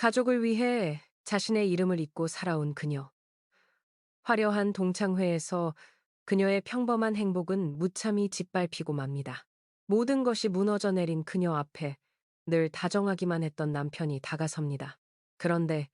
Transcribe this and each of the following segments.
가족을 위해 자신의 이름을 잊고 살아온 그녀. 화려한 동창회에서 그녀의 평범한 행복은 무참히 짓밟히고 맙니다. 모든 것이 무너져 내린 그녀 앞에 늘 다정하기만 했던 남편이 다가섭니다. 그런데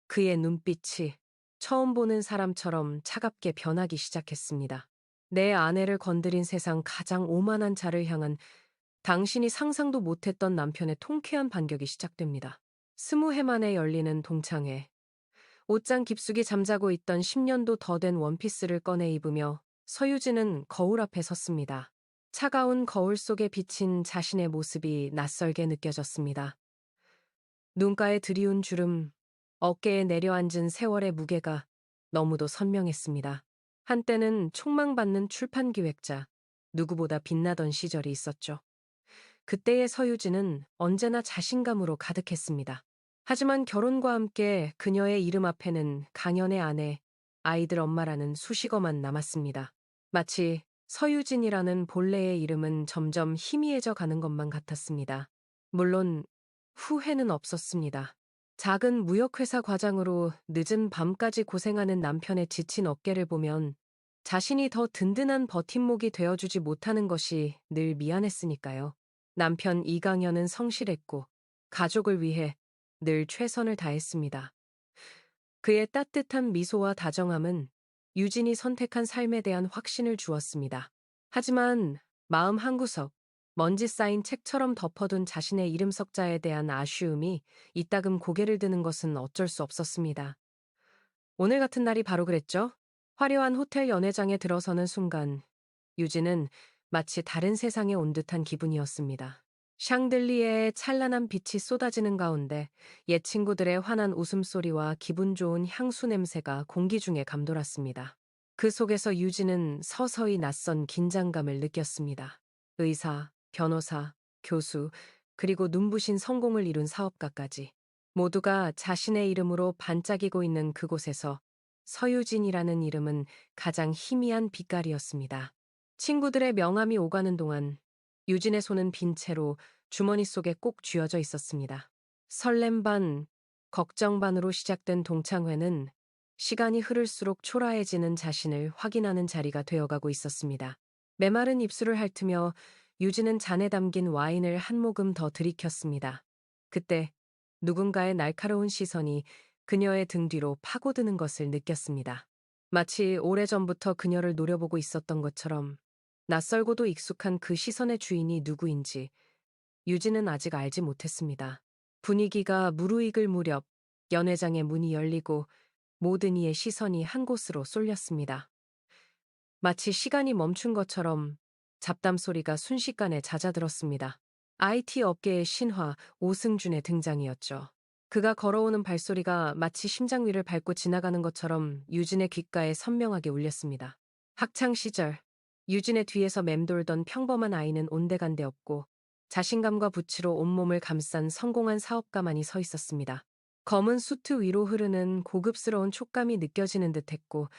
그의 눈빛이 처음 보는 사람처럼 차갑게 변하기 시작했습니다. 내 아내를 건드린 세상 가장 오만한 자를 향한 당신이 상상도 못했던 남편의 통쾌한 반격이 시작됩니다. 20해 만에 열리는 동창회. 옷장 깊숙이 잠자고 있던 10년도 더 된 원피스를 꺼내 입으며 서유진은 거울 앞에 섰습니다. 차가운 거울 속에 비친 자신의 모습이 낯설게 느껴졌습니다. 눈가에 드리운 주름, 어깨에 내려앉은 세월의 무게가 너무도 선명했습니다. 한때는 촉망받는 출판 기획자, 누구보다 빛나던 시절이 있었죠. 그때의 서유진은 언제나 자신감으로 가득했습니다. 하지만 결혼과 함께 그녀의 이름 앞에는 강연의 아내, 아이들 엄마라는 수식어만 남았습니다. 마치 서유진이라는 본래의 이름은 점점 희미해져 가는 것만 같았습니다. 물론 후회는 없었습니다. 작은 무역회사 과장으로 늦은 밤까지 고생하는 남편의 지친 어깨를 보면 자신이 더 든든한 버팀목이 되어주지 못하는 것이 늘 미안했으니까요. 남편 이강현은 성실했고 가족을 위해 늘 최선을 다했습니다. 그의 따뜻한 미소와 다정함은 유진이 선택한 삶에 대한 확신을 주었습니다. 하지만 마음 한구석, 먼지 쌓인 책처럼 덮어둔 자신의 이름 석자에 대한 아쉬움이 이따금 고개를 드는 것은 어쩔 수 없었습니다. 오늘 같은 날이 바로 그랬죠. 화려한 호텔 연회장에 들어서는 순간 유진은 마치 다른 세상에 온 듯한 기분이었습니다. 샹들리에의 찬란한 빛이 쏟아지는 가운데 옛 친구들의 환한 웃음소리와 기분 좋은 향수 냄새가 공기 중에 감돌았습니다. 그 속에서 유진은 서서히 낯선 긴장감을 느꼈습니다. 의사, 변호사, 교수, 그리고 눈부신 성공을 이룬 사업가까지 모두가 자신의 이름으로 반짝이고 있는 그곳에서 서유진이라는 이름은 가장 희미한 빛깔이었습니다. 친구들의 명함이 오가는 동안 유진의 손은 빈 채로 주머니 속에 꼭 쥐어져 있었습니다. 설렘 반, 걱정 반으로 시작된 동창회는 시간이 흐를수록 초라해지는 자신을 확인하는 자리가 되어가고 있었습니다. 메마른 입술을 핥으며 유진은 잔에 담긴 와인을 한 모금 더 들이켰습니다. 그때 누군가의 날카로운 시선이 그녀의 등 뒤로 파고드는 것을 느꼈습니다. 마치 오래전부터 그녀를 노려보고 있었던 것처럼 낯설고도 익숙한 그 시선의 주인이 누구인지 유진은 아직 알지 못했습니다. 분위기가 무르익을 무렵 연회장의 문이 열리고 모든 이의 시선이 한 곳으로 쏠렸습니다. 마치 시간이 멈춘 것처럼 잡담 소리가 순식간에 잦아들었습니다. IT 업계의 신화 오승준의 등장이었죠. 그가 걸어오는 발소리가 마치 심장 위를 밟고 지나가는 것처럼 유진의 귓가에 선명하게 울렸습니다. 학창 시절 유진의 뒤에서 맴돌던 평범한 아이는 온데간데 없고 자신감과 부치로 온몸을 감싼 성공한 사업가만이 서 있었습니다. 검은 수트 위로 흐르는 고급스러운 촉감이 느껴지는 듯했고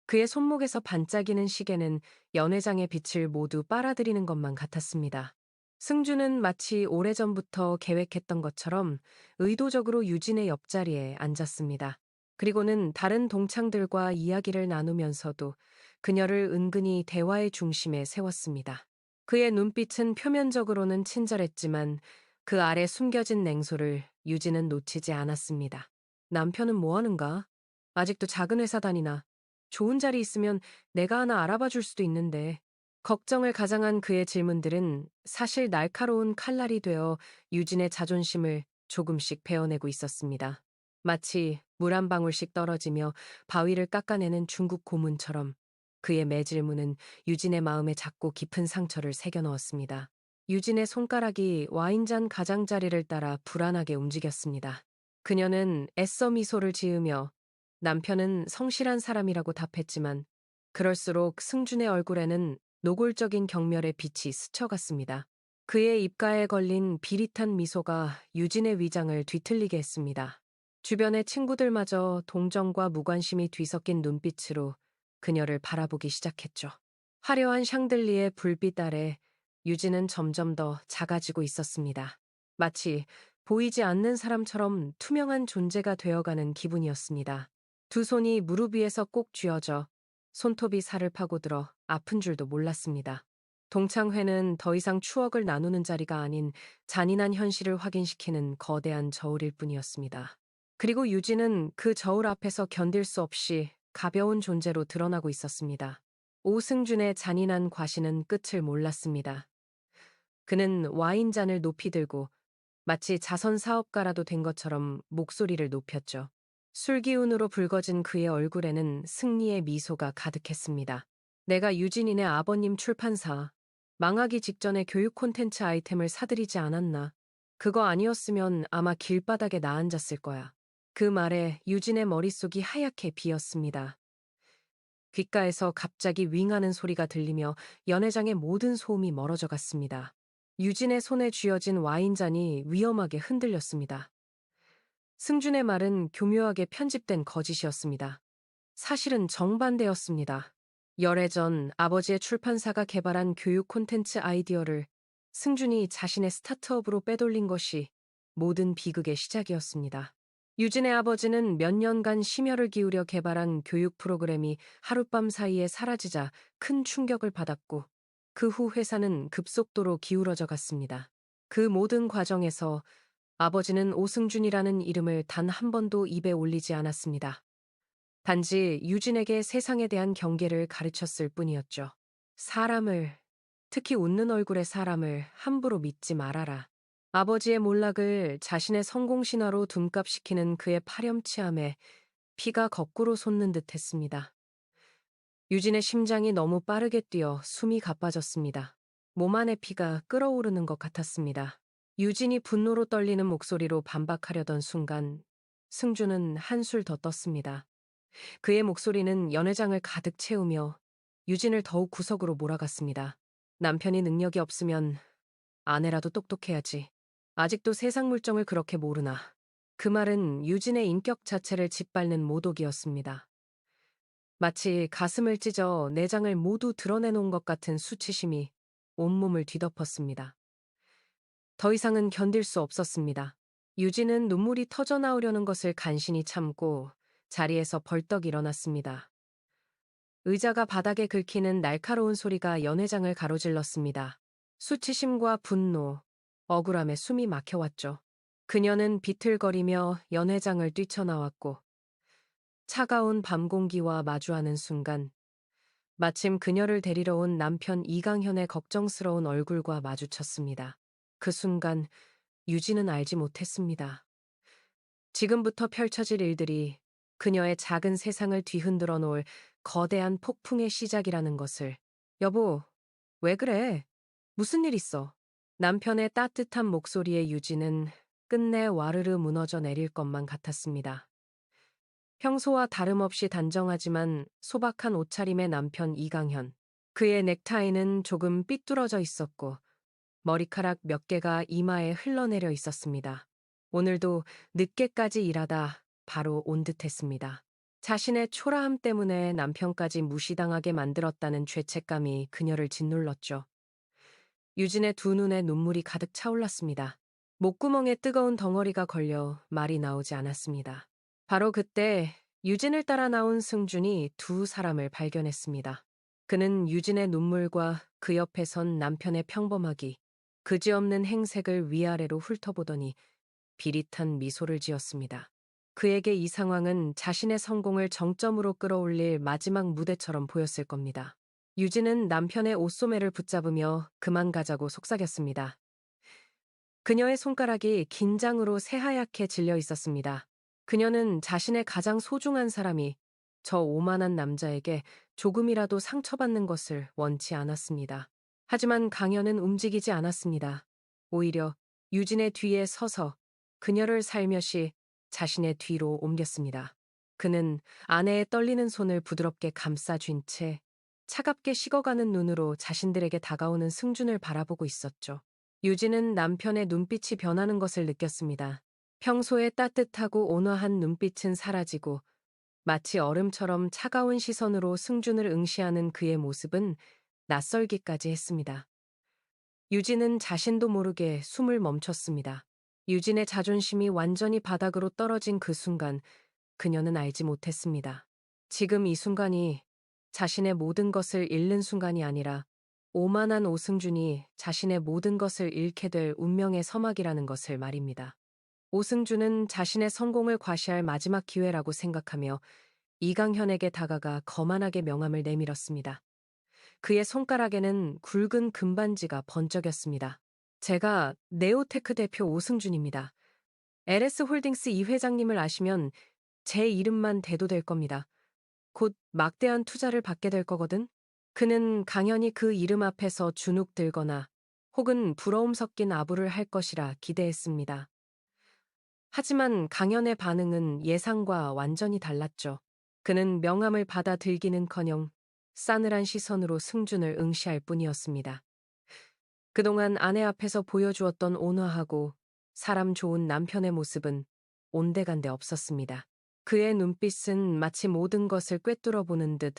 그의 손목에서 반짝이는 시계는 연회장의 빛을 모두 빨아들이는 것만 같았습니다. 승주는 마치 오래전부터 계획했던 것처럼 의도적으로 유진의 옆자리에 앉았습니다. 그리고는 다른 동창들과 이야기를 나누면서도 그녀를 은근히 대화의 중심에 세웠습니다. 그의 눈빛은 표면적으로는 친절했지만 그 아래 숨겨진 냉소를 유진은 놓치지 않았습니다. 남편은 뭐 하는가? 아직도 작은 회사 다니나? 좋은 자리 있으면 내가 하나 알아봐 줄 수도 있는데. 걱정을 가장한 그의 질문들은 사실 날카로운 칼날이 되어 유진의 자존심을 조금씩 베어내고 있었습니다. 마치 물 한 방울씩 떨어지며 바위를 깎아내는 중국 고문처럼 그의 매질문은 유진의 마음에 작고 깊은 상처를 새겨 넣었습니다. 유진의 손가락이 와인잔 가장자리를 따라 불안하게 움직였습니다. 그녀는 애써 미소를 지으며 남편은 성실한 사람이라고 답했지만 그럴수록 승준의 얼굴에는 노골적인 경멸의 빛이 스쳐갔습니다. 그의 입가에 걸린 비릿한 미소가 유진의 위장을 뒤틀리게 했습니다. 주변의 친구들마저 동정과 무관심이 뒤섞인 눈빛으로 그녀를 바라보기 시작했죠. 화려한 샹들리의 불빛 아래 유진은 점점 더 작아지고 있었습니다. 마치 보이지 않는 사람처럼 투명한 존재가 되어가는 기분이었습니다. 두 손이 무릎 위에서 꼭 쥐어져 손톱이 살을 파고들어 아픈 줄도 몰랐습니다. 동창회는 더 이상 추억을 나누는 자리가 아닌 잔인한 현실을 확인시키는 거대한 저울일 뿐이었습니다. 그리고 유진은 그 저울 앞에서 견딜 수 없이 가벼운 존재로 드러나고 있었습니다. 오승준의 잔인한 과시는 끝을 몰랐습니다. 그는 와인잔을 높이 들고 마치 자선 사업가라도 된 것처럼 목소리를 높였죠. 술기운으로 붉어진 그의 얼굴에는 승리의 미소가 가득했습니다. 내가 유진이네 아버님 출판사, 망하기 직전에 교육 콘텐츠 아이템을 사들이지 않았나. 그거 아니었으면 아마 길바닥에 나앉았을 거야. 그 말에 유진의 머릿속이 하얗게 비었습니다. 귓가에서 갑자기 윙하는 소리가 들리며 연회장의 모든 소음이 멀어져 갔습니다. 유진의 손에 쥐어진 와인잔이 위험하게 흔들렸습니다. 승준의 말은 교묘하게 편집된 거짓이었습니다. 사실은 정반대였습니다. 열애 전 아버지의 출판사가 개발한 교육 콘텐츠 아이디어를 승준이 자신의 스타트업으로 빼돌린 것이 모든 비극의 시작이었습니다. 유진의 아버지는 몇 년간 심혈을 기울여 개발한 교육 프로그램이 하룻밤 사이에 사라지자 큰 충격을 받았고 그 후 회사는 급속도로 기울어져 갔습니다. 그 모든 과정에서 아버지는 오승준이라는 이름을 단 한 번도 입에 올리지 않았습니다. 단지 유진에게 세상에 대한 경계를 가르쳤을 뿐이었죠. 사람을, 특히 웃는 얼굴의 사람을 함부로 믿지 말아라. 아버지의 몰락을 자신의 성공 신화로 둔갑시키는 그의 파렴치함에 피가 거꾸로 솟는 듯 했습니다. 유진의 심장이 너무 빠르게 뛰어 숨이 가빠졌습니다. 몸 안의 피가 끓어오르는 것 같았습니다. 유진이 분노로 떨리는 목소리로 반박하려던 순간 승준은 한술 더 떴습니다. 그의 목소리는 연회장을 가득 채우며 유진을 더욱 구석으로 몰아갔습니다. 남편이 능력이 없으면 아내라도 똑똑해야지. 아직도 세상 물정을 그렇게 모르나. 그 말은 유진의 인격 자체를 짓밟는 모독이었습니다. 마치 가슴을 찢어 내장을 모두 드러내놓은 것 같은 수치심이 온몸을 뒤덮었습니다. 더 이상은 견딜 수 없었습니다. 유진은 눈물이 터져나오려는 것을 간신히 참고 자리에서 벌떡 일어났습니다. 의자가 바닥에 긁히는 날카로운 소리가 연회장을 가로질렀습니다. 수치심과 분노, 억울함에 숨이 막혀왔죠. 그녀는 비틀거리며 연회장을 뛰쳐나왔고 차가운 밤 공기와 마주하는 순간 마침 그녀를 데리러 온 남편 이강현의 걱정스러운 얼굴과 마주쳤습니다. 그 순간 유진은 알지 못했습니다. 지금부터 펼쳐질 일들이 그녀의 작은 세상을 뒤흔들어 놓을 거대한 폭풍의 시작이라는 것을. 여보, 왜 그래? 무슨 일 있어? 남편의 따뜻한 목소리에 유진은 끝내 와르르 무너져 내릴 것만 같았습니다. 평소와 다름없이 단정하지만 소박한 옷차림의 남편 이강현. 그의 넥타이는 조금 삐뚤어져 있었고 머리카락 몇 개가 이마에 흘러내려 있었습니다. 오늘도 늦게까지 일하다 바로 온 듯했습니다. 자신의 초라함 때문에 남편까지 무시당하게 만들었다는 죄책감이 그녀를 짓눌렀죠. 유진의 두 눈에 눈물이 가득 차올랐습니다. 목구멍에 뜨거운 덩어리가 걸려 말이 나오지 않았습니다. 바로 그때 유진을 따라 나온 승준이 두 사람을 발견했습니다. 그는 유진의 눈물과 그 옆에 선 남편의 평범하기, 그지없는 행색을 위아래로 훑어보더니 비릿한 미소를 지었습니다. 그에게 이 상황은 자신의 성공을 정점으로 끌어올릴 마지막 무대처럼 보였을 겁니다. 유진은 남편의 옷소매를 붙잡으며 그만 가자고 속삭였습니다. 그녀의 손가락이 긴장으로 새하얗게 질려 있었습니다. 그녀는 자신의 가장 소중한 사람이 저 오만한 남자에게 조금이라도 상처받는 것을 원치 않았습니다. 하지만 강현은 움직이지 않았습니다. 오히려 유진의 뒤에 서서 그녀를 살며시 자신의 뒤로 옮겼습니다. 그는 아내의 떨리는 손을 부드럽게 감싸쥔 채 차갑게 식어가는 눈으로 자신들에게 다가오는 승준을 바라보고 있었죠. 유진은 남편의 눈빛이 변하는 것을 느꼈습니다. 평소에 따뜻하고 온화한 눈빛은 사라지고 마치 얼음처럼 차가운 시선으로 승준을 응시하는 그의 모습은 낯설기까지 했습니다. 유진은 자신도 모르게 숨을 멈췄습니다. 유진의 자존심이 완전히 바닥으로 떨어진 그 순간 그녀는 알지 못했습니다. 지금 이 순간이 자신의 모든 것을 잃는 순간이 아니라 오만한 오승준이 자신의 모든 것을 잃게 될 운명의 서막이라는 것을 말입니다. 오승준은 자신의 성공을 과시할 마지막 기회라고 생각하며 이강현에게 다가가 거만하게 명함을 내밀었습니다. 그의 손가락에는 굵은 금반지가 번쩍였습니다. 제가 네오테크 대표 오승준입니다. LS 홀딩스 이 회장님을 아시면 제 이름만 대도 될 겁니다. 곧 막대한 투자를 받게 될 거거든? 그는 강연히 그 이름 앞에서 주눅 들거나 혹은 부러움 섞인 아부를 할 것이라 기대했습니다. 하지만 강연의 반응은 예상과 완전히 달랐죠. 그는 명함을 받아들기는커녕 싸늘한 시선으로 승준을 응시할 뿐이었습니다. 그동안 아내 앞에서 보여주었던 온화하고 사람 좋은 남편의 모습은 온데간데 없었습니다. 그의 눈빛은 마치 모든 것을 꿰뚫어 보는 듯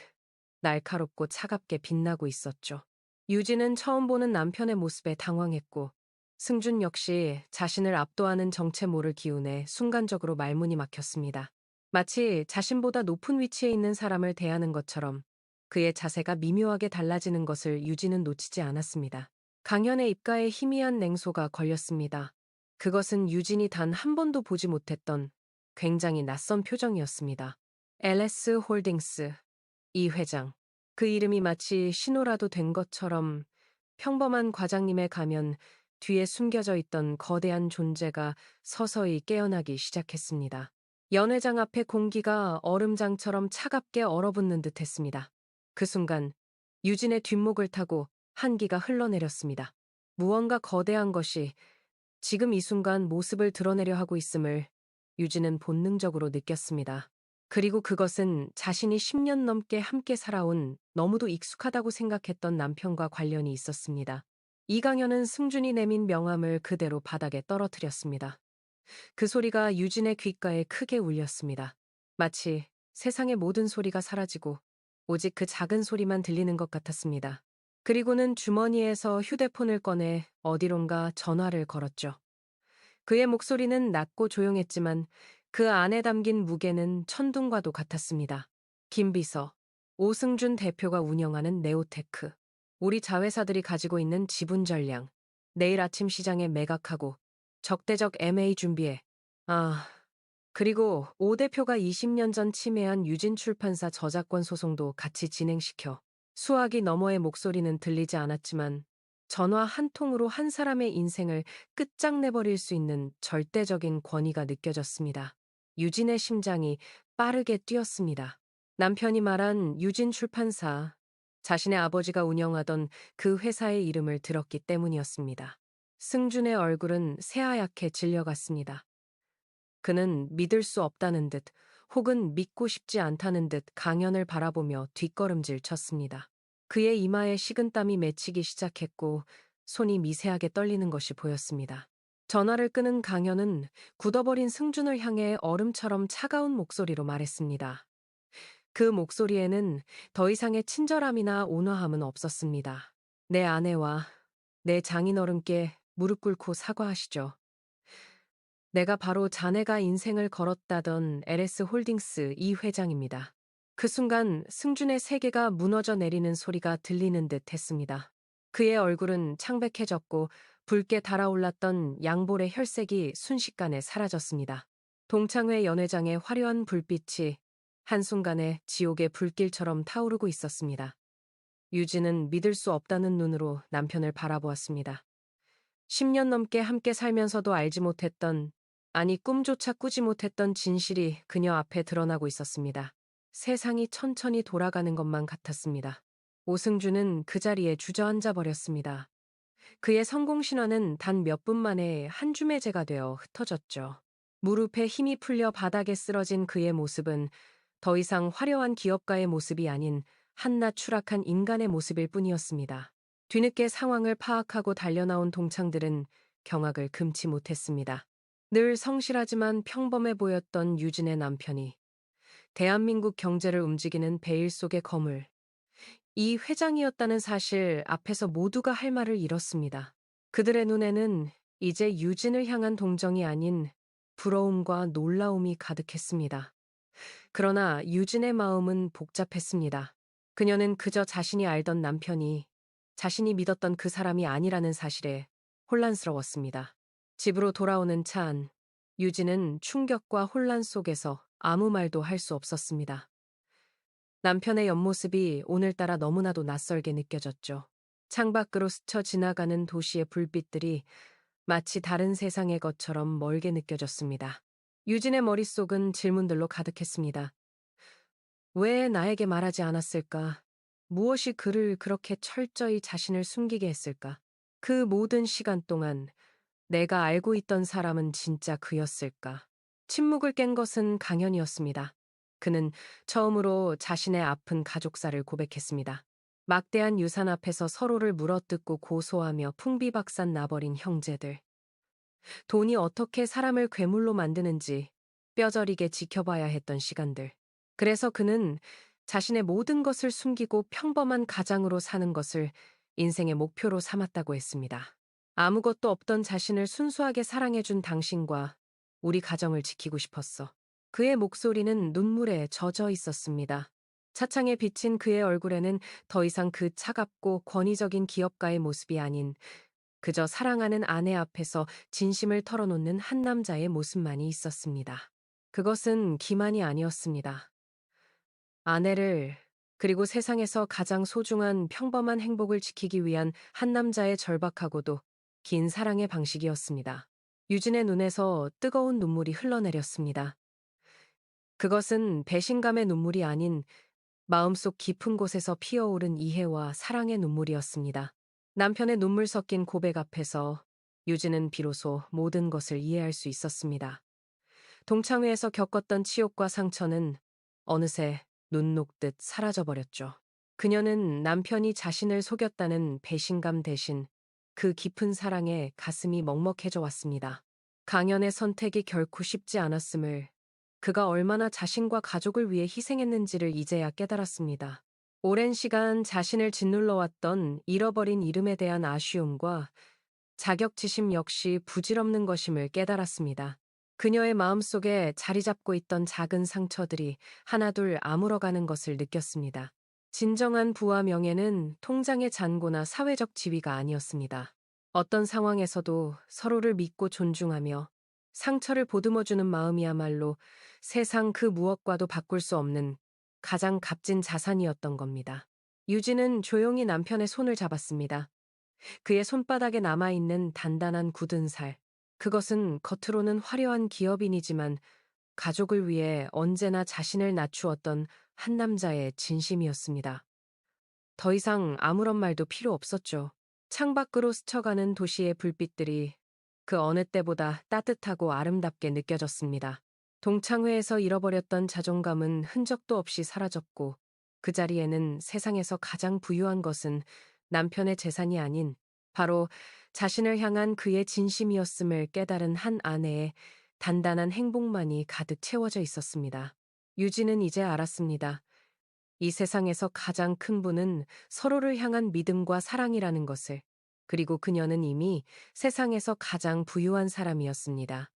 날카롭고 차갑게 빛나고 있었죠. 유진은 처음 보는 남편의 모습에 당황했고 승준 역시 자신을 압도하는 정체모를 기운에 순간적으로 말문이 막혔습니다. 마치 자신보다 높은 위치에 있는 사람을 대하는 것처럼 그의 자세가 미묘하게 달라지는 것을 유진은 놓치지 않았습니다. 강현의 입가에 희미한 냉소가 걸렸습니다. 그것은 유진이 단 한 번도 보지 못했던 굉장히 낯선 표정이었습니다. LS 홀딩스 이 회장. 그 이름이 마치 신호라도 된 것처럼 평범한 과장님의 가면 뒤에 숨겨져 있던 거대한 존재가 서서히 깨어나기 시작했습니다. 연 회장 앞의 공기가 얼음장처럼 차갑게 얼어붙는 듯 했습니다. 그 순간 유진의 뒷목을 타고 한기가 흘러내렸습니다. 무언가 거대한 것이 지금 이 순간 모습을 드러내려 하고 있음을 유진은 본능적으로 느꼈습니다. 그리고 그것은 자신이 10년 넘게 함께 살아온 너무도 익숙하다고 생각했던 남편과 관련이 있었습니다. 이강현은 승준이 내민 명함을 그대로 바닥에 떨어뜨렸습니다. 그 소리가 유진의 귓가에 크게 울렸습니다. 마치 세상의 모든 소리가 사라지고 오직 그 작은 소리만 들리는 것 같았습니다. 그리고는 주머니에서 휴대폰을 꺼내 어디론가 전화를 걸었죠. 그의 목소리는 낮고 조용했지만 그 안에 담긴 무게는 천둥과도 같았습니다. 김비서, 오승준 대표가 운영하는 네오테크. 우리 자회사들이 가지고 있는 지분 전량. 내일 아침 시장에 매각하고 적대적 M&A 준비해. 그리고 오 대표가 20년 전 침해한 유진 출판사 저작권 소송도 같이 진행시켜. 수화기 너머의 목소리는 들리지 않았지만 전화 한 통으로 한 사람의 인생을 끝장내버릴 수 있는 절대적인 권위가 느껴졌습니다. 유진의 심장이 빠르게 뛰었습니다. 남편이 말한 유진 출판사, 자신의 아버지가 운영하던 그 회사의 이름을 들었기 때문이었습니다. 승준의 얼굴은 새하얗게 질려갔습니다. 그는 믿을 수 없다는 듯 혹은 믿고 싶지 않다는 듯 강연을 바라보며 뒷걸음질 쳤습니다. 그의 이마에 식은땀이 맺히기 시작했고 손이 미세하게 떨리는 것이 보였습니다. 전화를 끄는 강현은 굳어버린 승준을 향해 얼음처럼 차가운 목소리로 말했습니다. 그 목소리에는 더 이상의 친절함이나 온화함은 없었습니다. 내 아내와 내 장인어른께 무릎 꿇고 사과하시죠. 내가 바로 자네가 인생을 걸었다던 LS 홀딩스 이 회장입니다. 그 순간 승준의 세계가 무너져 내리는 소리가 들리는 듯 했습니다. 그의 얼굴은 창백해졌고 붉게 달아올랐던 양볼의 혈색이 순식간에 사라졌습니다. 동창회 연회장의 화려한 불빛이 한순간에 지옥의 불길처럼 타오르고 있었습니다. 유진은 믿을 수 없다는 눈으로 남편을 바라보았습니다. 10년 넘게 함께 살면서도 알지 못했던, 아니 꿈조차 꾸지 못했던 진실이 그녀 앞에 드러나고 있었습니다. 세상이 천천히 돌아가는 것만 같았습니다. 오승준은 그 자리에 주저앉아 버렸습니다. 그의 성공 신화는 단 몇 분 만에 한 줌의 재가 되어 흩어졌죠. 무릎에 힘이 풀려 바닥에 쓰러진 그의 모습은 더 이상 화려한 기업가의 모습이 아닌 한낱 추락한 인간의 모습일 뿐이었습니다. 뒤늦게 상황을 파악하고 달려나온 동창들은 경악을 금치 못했습니다. 늘 성실하지만 평범해 보였던 유진의 남편이 대한민국 경제를 움직이는 베일 속의 거물, 이 회장이었다는 사실 앞에서 모두가 할 말을 잃었습니다. 그들의 눈에는 이제 유진을 향한 동정이 아닌 부러움과 놀라움이 가득했습니다. 그러나 유진의 마음은 복잡했습니다. 그녀는 그저 자신이 알던 남편이 자신이 믿었던 그 사람이 아니라는 사실에 혼란스러웠습니다. 집으로 돌아오는 차 안, 유진은 충격과 혼란 속에서 아무 말도 할 수 없었습니다. 남편의 옆모습이 오늘따라 너무나도 낯설게 느껴졌죠. 창밖으로 스쳐 지나가는 도시의 불빛들이 마치 다른 세상의 것처럼 멀게 느껴졌습니다. 유진의 머릿속은 질문들로 가득했습니다. 왜 나에게 말하지 않았을까? 무엇이 그를 그렇게 철저히 자신을 숨기게 했을까? 그 모든 시간 동안 내가 알고 있던 사람은 진짜 그였을까? 침묵을 깬 것은 강연이었습니다. 그는 처음으로 자신의 아픈 가족사를 고백했습니다. 막대한 유산 앞에서 서로를 물어뜯고 고소하며 풍비박산 나버린 형제들. 돈이 어떻게 사람을 괴물로 만드는지 뼈저리게 지켜봐야 했던 시간들. 그래서 그는 자신의 모든 것을 숨기고 평범한 가장으로 사는 것을 인생의 목표로 삼았다고 했습니다. 아무것도 없던 자신을 순수하게 사랑해준 당신과 우리 가정을 지키고 싶었어. 그의 목소리는 눈물에 젖어 있었습니다. 차창에 비친 그의 얼굴에는 더 이상 그 차갑고 권위적인 기업가의 모습이 아닌 그저 사랑하는 아내 앞에서 진심을 털어놓는 한 남자의 모습만이 있었습니다. 그것은 기만이 아니었습니다. 아내를, 그리고 세상에서 가장 소중한 평범한 행복을 지키기 위한 한 남자의 절박하고도 긴 사랑의 방식이었습니다. 유진의 눈에서 뜨거운 눈물이 흘러내렸습니다. 그것은 배신감의 눈물이 아닌 마음속 깊은 곳에서 피어오른 이해와 사랑의 눈물이었습니다. 남편의 눈물 섞인 고백 앞에서 유진은 비로소 모든 것을 이해할 수 있었습니다. 동창회에서 겪었던 치욕과 상처는 어느새 눈 녹듯 사라져버렸죠. 그녀는 남편이 자신을 속였다는 배신감 대신 그 깊은 사랑에 가슴이 먹먹해져 왔습니다. 강연의 선택이 결코 쉽지 않았음을, 그가 얼마나 자신과 가족을 위해 희생했는지를 이제야 깨달았습니다. 오랜 시간 자신을 짓눌러왔던 잃어버린 이름에 대한 아쉬움과 자격지심 역시 부질없는 것임을 깨달았습니다. 그녀의 마음속에 자리 잡고 있던 작은 상처들이 하나둘 아물어가는 것을 느꼈습니다. 진정한 부와 명예는 통장의 잔고나 사회적 지위가 아니었습니다. 어떤 상황에서도 서로를 믿고 존중하며 상처를 보듬어주는 마음이야말로 세상 그 무엇과도 바꿀 수 없는 가장 값진 자산이었던 겁니다. 유진은 조용히 남편의 손을 잡았습니다. 그의 손바닥에 남아있는 단단한 굳은 살. 그것은 겉으로는 화려한 기업인이지만 가족을 위해 언제나 자신을 낮추었던 한 남자의 진심이었습니다. 더 이상 아무런 말도 필요 없었죠. 창밖으로 스쳐가는 도시의 불빛들이 그 어느 때보다 따뜻하고 아름답게 느껴졌습니다. 동창회에서 잃어버렸던 자존감은 흔적도 없이 사라졌고 그 자리에는 세상에서 가장 부유한 것은 남편의 재산이 아닌 바로 자신을 향한 그의 진심이었음을 깨달은 한 아내의 단단한 행복만이 가득 채워져 있었습니다. 유진은 이제 알았습니다. 이 세상에서 가장 큰 분은 서로를 향한 믿음과 사랑이라는 것을. 그리고 그녀는 이미 세상에서 가장 부유한 사람이었습니다.